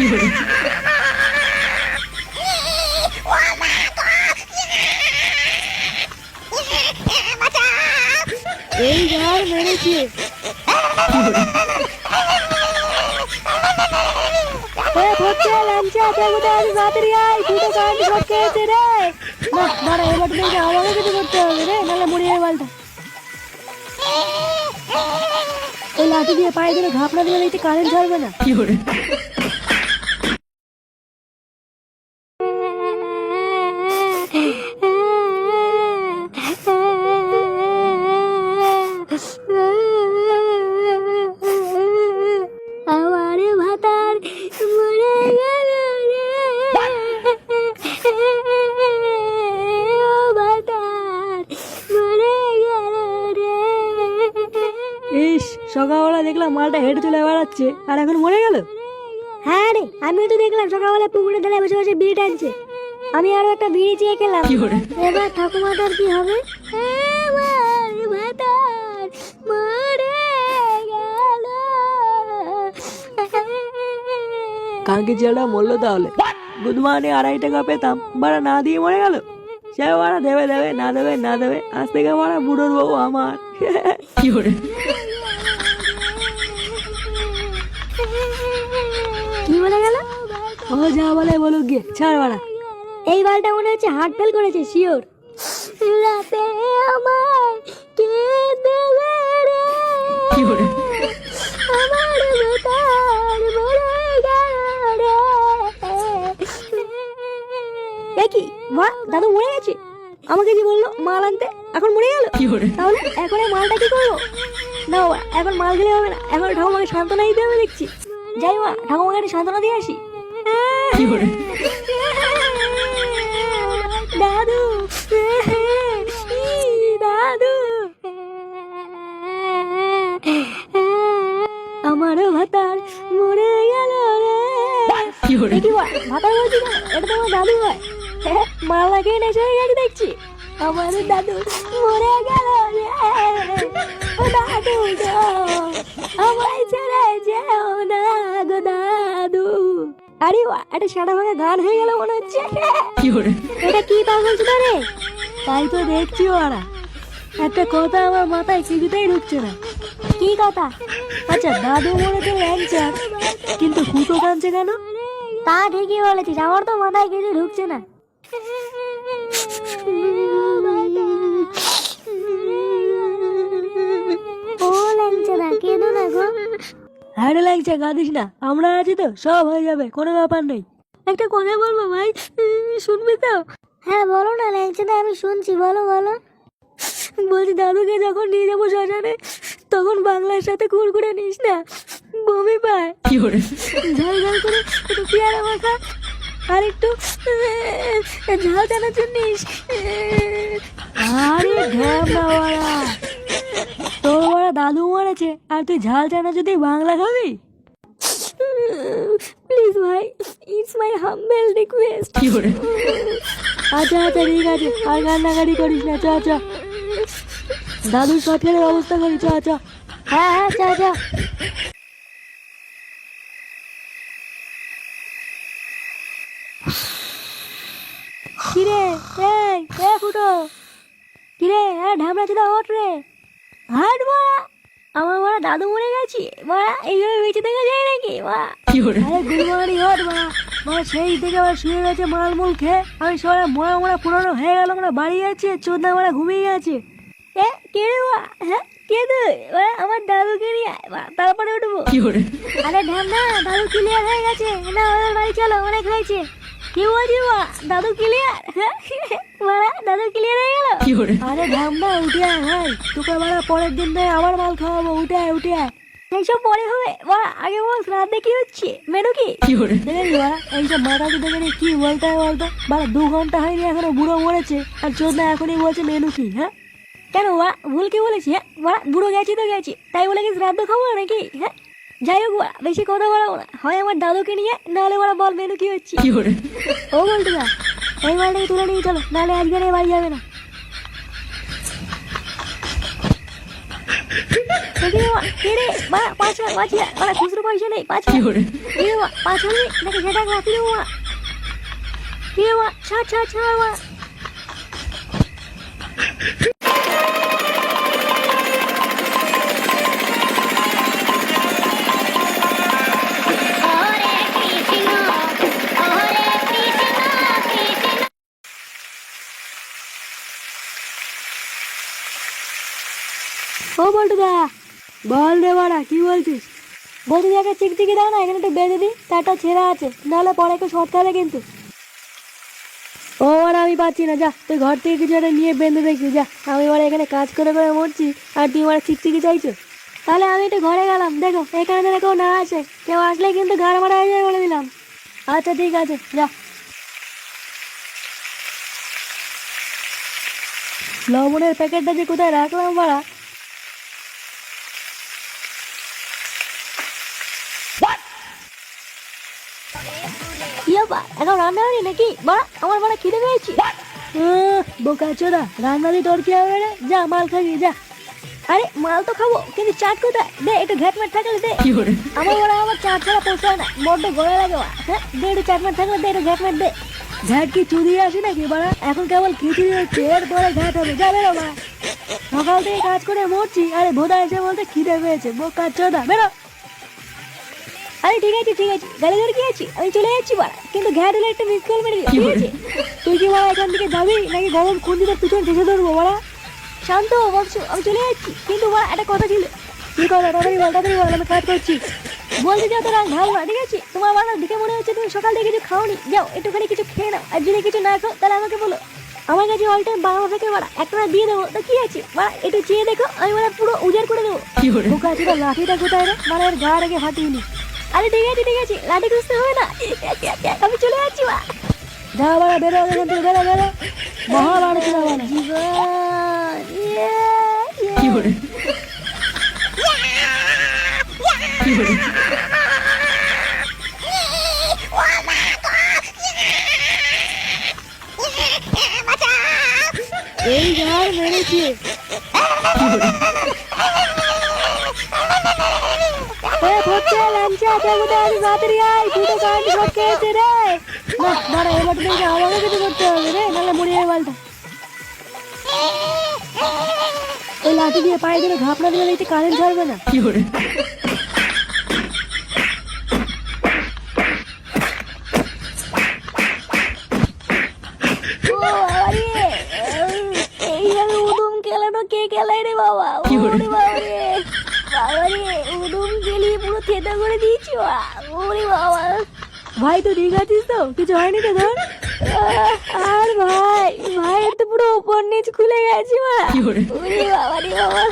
এই ঝাড় মেরেছে। আমাকে কিছু করতে হবে রে, নাহলে মরে যাবে বালটা। এই লাঠি দিয়ে পায়ে দিলে ঘাপড়া দিলে দেখতে কারেন্ট ছাড়বে না। আমারে ভাতার মরে গেল রে, ও ভাতার মরে গেল রে। ইস, সকালবেলা দেখলাম মালটা হেঁটে চলে বেড়াচ্ছে আর এখন মরে গেল। হ্যাঁ রে, আমিও তো দেখলাম সকালবেলা পুকুরে ধারে বসে বসে বিড়ি টানছে। আমি আরো একটা বিড়ি চেয়ে খেলাম। এবার ঠাকুমাটার কি হবে? আমার ভাতার মরে গেল। কালকে ছেলেটা মরলো তাহলে? বুধবারে 2.5 টাকা পেতাম, বাড়া না দিয়ে মরে গেল। সে বাড়া দেবে দেবে না দেবে না দেবে, আজ থেকে বাড়া বুড়োর বউ আমার। কি করে কি বলে গেল? ও যা বলে বলুক গিয়ে, ছাড় বাড়া। এই বালটা মনে হচ্ছে হার্ট ফেল করেছে, শিওর। রাতে আমায় কে দেবে রে, কি করে আমার ভাতার মরে গেল রে। কি মা, দাদু মরে গেছে? আমাকে কি বললো মাল আনতে, এখন মরে গেল? তাহলে এখন এই মালটা কি করবো? না এখন মাল গেলে হবে না, এখন ঠাকুমাকে সান্ত্বনা দিতে হবে দেখছি। যাই মা, ঠাকুমাকে একটা সান্ত্বনা দিয়ে আসি। দাদু দাদু, আমারও ভাতার মরে গেল রে। ভাতার বলছি না, এটা তো আমার দাদু হয়। মালা খেয়ে নেশা হয়ে গেছে দেখছি। আমার দাদু মরে গেল রে, ও দাদু গো, আমায় ছেড়ে যেও না গো দাদু। আরে বাহ, একটা সাদা ভাঙা গান হয়ে গেল মনে হচ্ছে। এটা কি পাগল ছিল রে? তাই তো দেখছি ওরা। একটা কথা আমার মাথায় কিছুতেই ঢুকছে না। কি কথা? আচ্ছা, দাদু মরেছে ল্যাংচা, কিন্তু কুটো কাঁদছে কেন? তা ঠিকই বলেছিস, আমার তো মাথায় কিছু ঢুকছে না। ও ল্যাংচা না, কেঁদো না গো। হ্যাঁ রে ল্যাংচা, কাঁদিস না, আমরা আছি তো, সব হয়ে যাবে, কোনো ব্যাপার নেই। একটা কথা বলবো ভাই, শুনবি তো? হ্যাঁ বলো না ল্যাংচা, না আমি শুনছি, বলো বলো। বলছি দাদুকে যখন নিয়ে যাবো শ্মশানে, তখন বাংলার সাথে কুড়কুড়ে নিস না, বমি পায়। ঝাল ঝাল করে একটু পেয়ারা মাখা আর একটু ঝাল চানাচুর নিস। আরে ঢ্যামনা ওরা, তোর ওরা দাদু মরেছে আর তুই ঝাল চানাচুর দিয়ে বাংলা খাবি? প্লিজ ভাই, ইটস মাই হাম্বল রিকোয়েস্ট। আচ্ছা আচ্ছা ঠিক আছে, আর কান্নাকাটি করিস না, চ চ দাদুর সৎকারের ব্যবস্থা করি, চ চ। হ্যাঁ হ্যাঁ চ চ। কিরে এই ফুটো, কিরে ঢামড়া চুদা ওঠ রে, হাট মারা। আমার মারা দাদু মরে গেছি মারা, এইভাবে বেঁচে থেকে যায় নাকি মা? আরে গুলমারি ওঠ মারা, মানে সেই থেকে আবার শুয়ে গেছে মালমূল খেয়ে। আমি সবাই মরা মরা পুরনো হয়ে গেল, মানে বাড়ি যাচ্ছে, চোদ্দা মারা ঘুমিয়ে গেছে। কে রে মা? হ্যাঁ কে তুই? আমার দাদুকে নিয়ে তারপরে উঠবো। আরে ঢ্যামনা, দাদু ক্লিয়ার হয়ে গেছে, না ওদের বাড়ি চলো, অনেক হয়েছে। কি বলছি মা, দাদু ক্লিয়ার? মারা দাদু ক্লিয়ার হয়ে গেল? আরে ঢ্যামনা উঠে আয় ভাই, তোকে মারা পরের দিন ধরে আবার মাল খাওয়াবো, উঠে আয় উঠে আয়। এইসব পরে হবে মা, আগে বল রাতে কি হচ্ছে, মেনু কি? দেখেছি মা, এইসব মাথা তো দেখে কি বলতে হয় বলতো? বাড়া 2 ঘন্টা হয়নি এখনো বুড়ো মরেছে, আর চোদ্দা এখনই বলছে মেনু কি? হ্যাঁ কেন মা, ভুল কি বলেছি? হ্যাঁ মা, বুড়ো গেছি তো গেছি, তাই বলে কি শ্রাদ্ধ খাবো নাকি? হ্যাঁ যাই হোক মা, বেশি কথা বলাবো না, হয় আমার দাদুকে নিয়ে, নাহলে ওরা বল মেনু কি হচ্ছে। ও বলতে না, এই মালটাকে তুলে নিয়ে চলো, নাহলে আজকের বাড়ি যাবে না। দেখি বাবা কে রে বাড়া 5 লাখ বাঁচিয়া বাড়া খুচরো পয়সা নেই 5 লাখ কি রে বাবা 5 হবে নাকি 6 টাকা কি রে বাবা কি রে বাবা ছাড় ছাড় ছাড় বাবা ও বল্টুদা বল রে বাড়া কি বলছিস? বলছি একটা চিকচিকি দাও না এখানে একটু বেঁধে দিই তারটা ছেঁড়া আছে নাহলে পরে একটু শর্ট খাবে কিন্তু। ও আর আমি পাচ্ছি না যা তুই ঘর থেকে কিছু একটা নিয়ে বেঁধে দেখবি যা আমি এবার এখানে কাজ করে করে মরছি আর তুই আমার চিকচিকি চাইছো। তাহলে আমি একটু ঘরে গেলাম দেখো এখানে যেন কেউ না আসে কেউ আসলে কিন্তু ঘর মারা হয়ে যাবে বলে দিলাম। আচ্ছা ঠিক আছে যা। লবণের প্যাকেটটা যে কোথায় রাখলাম বাড়া এখন রান্না হয়নি নাকি বাড়া আমার বাড়া খিদে পেয়েছি। বোকা চোদা রান্না দিয়ে তোর কি হবে রে যা মাল খাবি যা। আরে মাল তো খাবো কিন্তু চাট কোথায় দে একটু ঘ্যাটম্যাট থাকলে দে আমার বাড়া আমার চাট ছাড়া পোষায় না বড্ড গলা লাগে হ্যাঁ দে একটু চাটম্যাট থাকলে দে একটু ঘ্যাটম্যাট দে। ঘ্যাট কি চুরি আসে নাকি বাড়া এখন কেবল খিচুড়ি হচ্ছে এরপরে ঘ্যাট হবে যা বেরো বাড়া সকাল থেকে কাজ করে মরছি আরে ভোদা এসে বলতে খিদে পেয়েছে বোকা চোদা বেরো। আরে ঠিক আছে গাড়ি ধরে কি আছি আমি চলে যাচ্ছি বাড়া কিন্তু ঘ্যাট হলে একটা মিস কল মেরে দিই ঠিক আছে। তুই কি বাড়া এখান থেকে যাবি নাকি গরম খুন্দিটার পিছনে ঠেসে ধরবো বাড়া? শান্ত বলছো আমি চলে যাচ্ছি কিন্তু বাড়া একটা কথা ছিল। কি কথা তাড়াতাড়ি বল আমি কাজ করছি। বলছি যে তোর ভালো না ঠিক আছে তোমার বাড়ার দিকে মনে হচ্ছে তুমি সকাল থেকে কিছু খাওনি যাও একটুখানি কিছু খেয়ে নাও আর যদি কিছু না খাও তাহলে আমাকে বলো আমার কাছে অল টাইম 12 থেকে বাড়া একটা দিয়ে দেবো তো কি আছে বাড়া একটু চেয়ে দেখো আমি বাড়া পুরো উজাড় করে দেবো। বোকা ছিল লাঠিটা কোথায় রে মানে এর গা রেখে ফাটিয়ে। আরে ঠিক আছে লাঠি খুঁজতে হবে না আমি চলে যাচ্ছি বা যা বাড়া বেরো এখান থেকে বেরো মহা বাড়ছে না বাড়া এই ঘর মেরেছে আমাকে কিছু করতে হবে রে নাহলে মরে যাবে বালটা। ওই লাঠি দিয়ে পায়ে ধরে ঘাপড়া দিলে কারেন্ট ছাড়বে না। এইভাবে উদুম খেলানো কে খেলায় রে বাবা উদুম খেলিয়ে পুরো থেতা করে দিয়েছি ওরে বাবা। ভাই তো ঠিক আছিস তো কিছু হয়নি তো ধর? আর ভাইয়ের তো পুরো উপর নিচ খুলে গেছে বাবা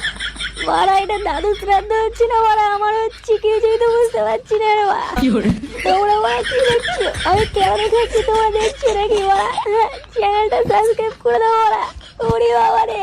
মারা এটা দাদু শ্রাদ্ধ হচ্ছে না মারা আমার হচ্ছে কিছুই তো বুঝতে পারছি না রে বা তোমরা মারা কি দেখছো আমি কেমন খাচ্ছি তোমরা দেখছো নাকি মারা চ্যানেলটা সাবস্ক্রাইব করে দাও মারা ওরে বাবা রে।